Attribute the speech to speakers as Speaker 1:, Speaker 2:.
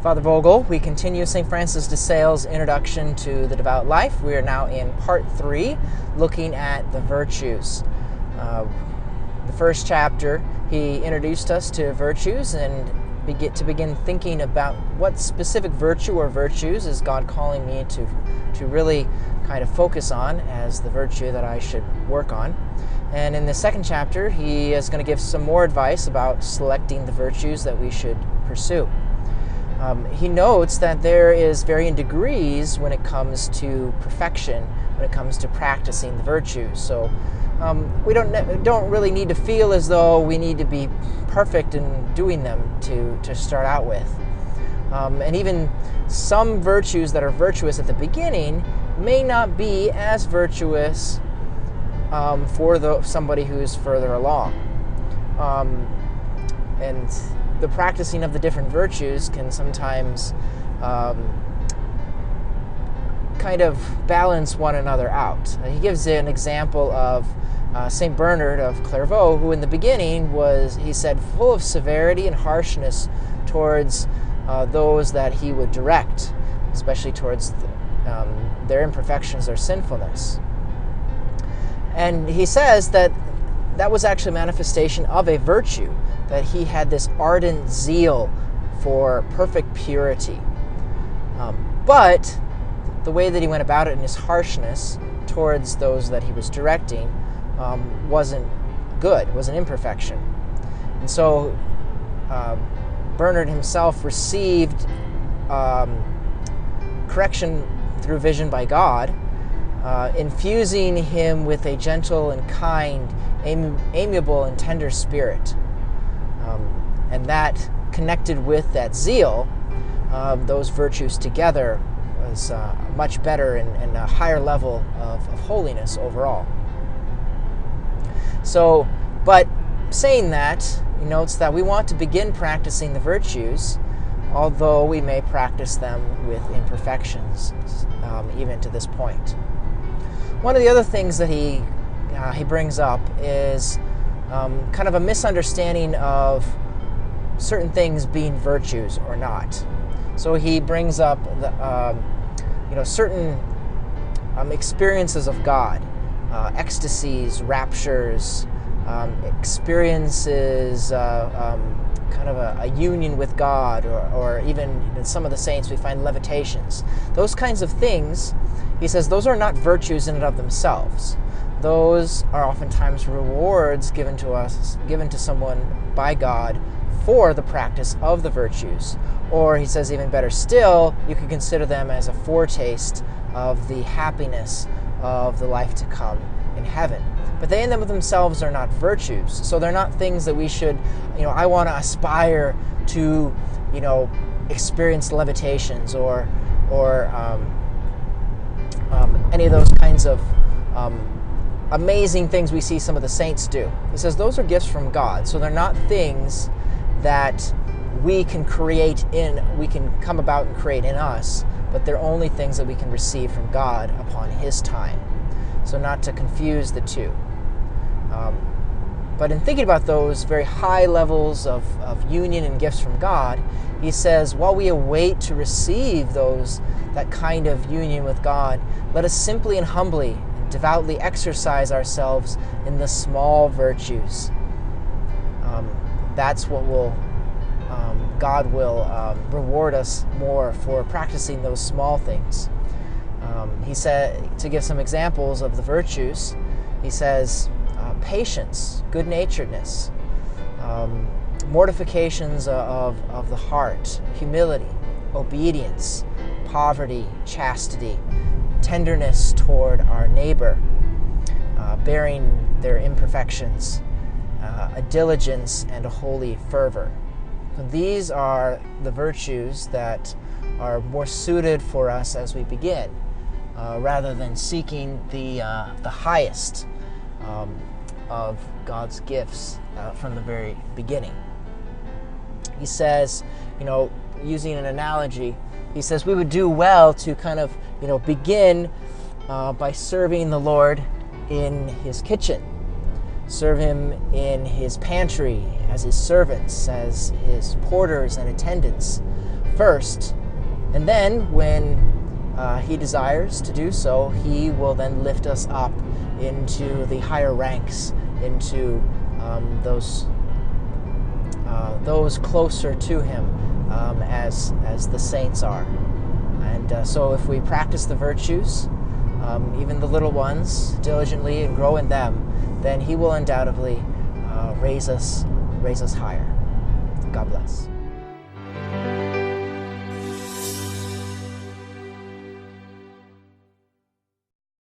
Speaker 1: Father Vogel, we continue St. Francis de Sales' introduction to the devout life. We are now in part 3, looking at the virtues. The first chapter, he introduced us to virtues and begin thinking about what specific virtue or virtues is God calling me to really kind of focus on as the virtue that I should work on. And in the second chapter, he is going to give some more advice about selecting the virtues that we should pursue. He notes that there is varying degrees when it comes to perfection, when it comes to practicing the virtues. So we don't really need to feel as though we need to be perfect in doing them to start out with. And even some virtues that are virtuous at the beginning may not be as virtuous for somebody who's further along. And the practicing of the different virtues can sometimes kind of balance one another out. He gives an example of St. Bernard of Clairvaux, who in the beginning was, he said, full of severity and harshness towards those that he would direct, especially towards their imperfections, their sinfulness. And he says that was actually a manifestation of a virtue, that he had this ardent zeal for perfect purity. But the way that he went about it in his harshness towards those that he was directing wasn't good, was an imperfection. And so Bernard himself received correction through vision by God, infusing him with a gentle and kind, amiable and tender spirit. And that, connected with that zeal, those virtues together, was much better and a higher level of holiness overall. So, but saying that, he notes that we want to begin practicing the virtues, although we may practice them with imperfections, even to this point. One of the other things that he brings up is kind of a misunderstanding of certain things being virtues or not. So he brings up the, certain experiences of God, ecstasies, raptures, experiences, kind of a union with God, or even in some of the saints we find levitations. Those kinds of things, he says, those are not virtues in and of themselves. Those are oftentimes rewards given to someone by God for the practice of the virtues. Or he says, even better still, you could consider them as a foretaste of the happiness of the life to come in heaven. But they in them of themselves are not virtues. So they're not things that we should, I want to aspire to, experience levitations or any of those kinds of amazing things we see some of the saints do. He says those are gifts from God. So they're not things that we can come about and create in us, but they're only things that we can receive from God upon His time. So not to confuse the two. But in thinking about those very high levels of union and gifts from God, he says, while we await to receive that kind of union with God, let us simply and humbly and devoutly exercise ourselves in the small virtues. That's what God will reward us more for practicing those small things. He said, to give some examples of the virtues, he says, patience, good-naturedness, mortifications of the heart, humility, obedience, poverty, chastity, tenderness toward our neighbor, bearing their imperfections, a diligence and a holy fervor. So these are the virtues that are more suited for us as we begin, rather than seeking the highest of God's gifts from the very beginning. He says, using an analogy, he says we would do well to kind of, begin by serving the Lord in His kitchen. Serve Him in His pantry, as His servants, as His porters and attendants, first. And then when He desires to do so, He will then lift us up into the higher ranks, into those closer to Him, as the saints are. And so if we practice the virtues, even the little ones, diligently and grow in them, then He will undoubtedly raise us higher. God bless.